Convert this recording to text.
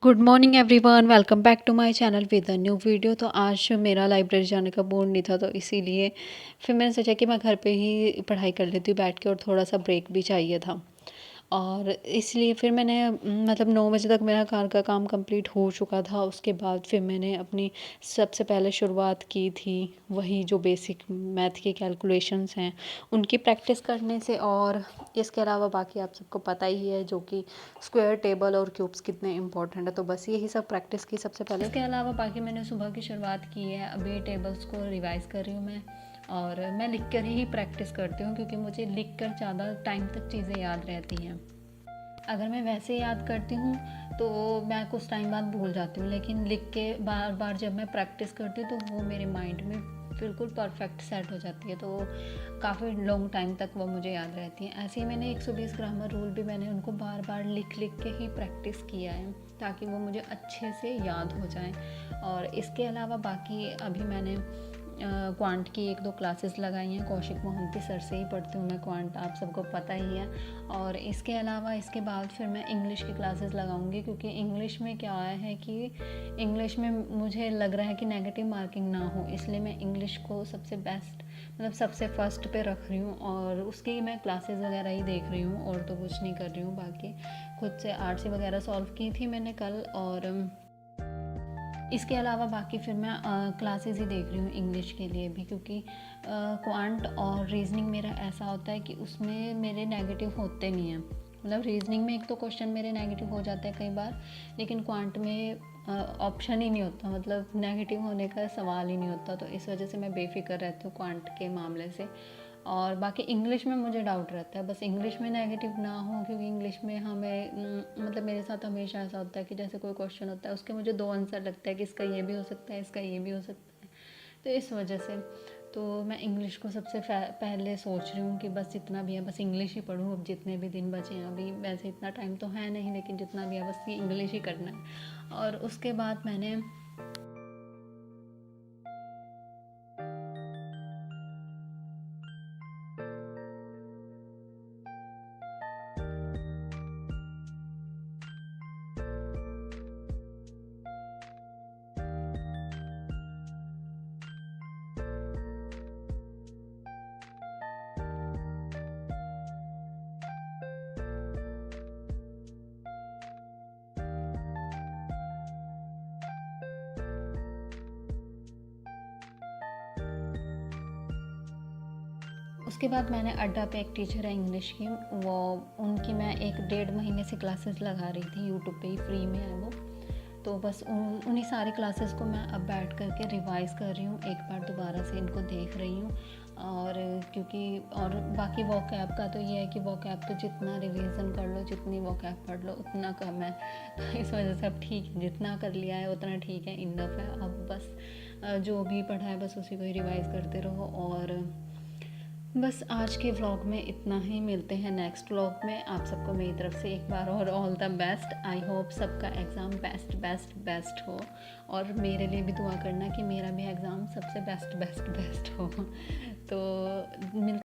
Good morning everyone, welcome back to my channel with a new video. तो आज मेरा library जाने का मूड नहीं था, तो इसीलिए फिर मैंने सोचा कि मैं घर पे ही पढ़ाई कर लेती हूँ बैठ के, और थोड़ा सा ब्रेक भी चाहिए था। और इसलिए फिर मैंने मतलब 9 बजे तक मेरा कार का काम कंप्लीट हो चुका था। उसके बाद फिर मैंने अपनी सबसे पहले शुरुआत की थी वही जो बेसिक मैथ की कैलकुलेशंस हैं उनकी प्रैक्टिस करने से। और इसके अलावा बाकी आप सबको पता ही है जो कि स्क्वायर टेबल और क्यूब्स कितने इंपॉर्टेंट है, तो बस यही सब प्रैक्टिस की सबसे पहले। इसके अलावा बाकी मैंने सुबह की शुरुआत की है, अभी टेबल्स को रिवाइज़ कर रही हूँ मैं। और मैं लिख कर ही प्रैक्टिस करती हूँ क्योंकि मुझे लिख कर ज़्यादा टाइम तक चीज़ें याद रहती हैं। अगर मैं वैसे याद करती हूँ तो मैं कुछ टाइम बाद भूल जाती हूँ, लेकिन लिख के बार बार जब मैं प्रैक्टिस करती हूँ तो वो मेरे माइंड में बिल्कुल परफेक्ट सेट हो जाती है, तो काफ़ी लॉन्ग टाइम तक वो मुझे याद रहती है। ऐसे ही मैंने 120 ग्रामर रूल भी मैंने उनको बार बार लिख लिख के ही प्रैक्टिस किया है ताकि वो मुझे अच्छे से याद हो जाए। और इसके अलावा बाकी अभी मैंने क्वांट की 1-2 क्लासेस लगाई हैं। कौशिक मोहंती सर से ही पढ़ती हूँ मैं क्वांट, आप सबको पता ही है। और इसके अलावा इसके बाद फिर मैं इंग्लिश की क्लासेस लगाऊंगी, क्योंकि इंग्लिश में क्या है कि इंग्लिश में मुझे लग रहा है कि नेगेटिव मार्किंग ना हो, इसलिए मैं इंग्लिश को सबसे बेस्ट मतलब सबसे फर्स्ट पे रख रही हूँ। और उसकी मैं क्लासेस वगैरह ही देख रही हूँ और तो कुछ नहीं कर रही हूँ। बाकी खुद से आरसी वगैरह सॉल्व की थी मैंने कल। और इसके अलावा बाकी फिर मैं क्लासेस ही देख रही हूँ इंग्लिश के लिए भी, क्योंकि क्वांट और रीजनिंग मेरा ऐसा होता है कि उसमें मेरे नेगेटिव होते नहीं हैं। मतलब रीजनिंग में एक तो क्वेश्चन मेरे नेगेटिव हो जाते हैं कई बार, लेकिन क्वांट में ऑप्शन ही नहीं होता, मतलब नेगेटिव होने का सवाल ही नहीं होता। तो इस वजह से मैं बेफिक्र रहती हूँ क्वांट के मामले से। और बाकी इंग्लिश में मुझे डाउट रहता है, बस इंग्लिश में नेगेटिव ना हो, क्योंकि इंग्लिश में हमें मतलब मेरे साथ हमेशा ऐसा होता है कि जैसे कोई क्वेश्चन होता है उसके मुझे 2 आंसर लगता है कि इसका ये भी हो सकता है, इसका ये भी हो सकता है। तो इस वजह से तो मैं इंग्लिश को सबसे पहले सोच रही हूँ कि बस जितना भी है बस इंग्लिश ही पढूँ। अब जितने भी दिन बचे हैं, अभी वैसे इतना टाइम तो है नहीं, लेकिन जितना भी है बस ये इंग्लिश ही करना है। और उसके बाद मैंने उसके बाद मैंने अड्डा पे एक टीचर है इंग्लिश की, वो उनकी मैं 1-1.5 महीने से क्लासेस लगा रही थी, यूट्यूब पे ही फ्री में है वो। तो बस उन्हीं सारी क्लासेस को मैं अब बैठ करके रिवाइज़ कर रही हूँ, एक बार दोबारा से इनको देख रही हूँ। और क्योंकि और बाकी वोकैब का तो ये है कि वोकैब तो जितना रिवीजन कर लो, जितनी वोकैब पढ़ लो उतना कम है। तो इस वजह से अब ठीक है, जितना कर लिया है उतना ठीक है, इनफ है। अब बस जो भी पढ़ा है बस उसी को ही रिवाइज़ करते रहो। और बस आज के व्लॉग में इतना ही, मिलते हैं नेक्स्ट व्लॉग में। आप सबको मेरी तरफ से एक बार और all the best. I hope सबका एग्ज़ाम बेस्ट बेस्ट बेस्ट हो, और मेरे लिए भी दुआ करना कि मेरा भी एग्ज़ाम सबसे बेस्ट बेस्ट बेस्ट हो। तो मिल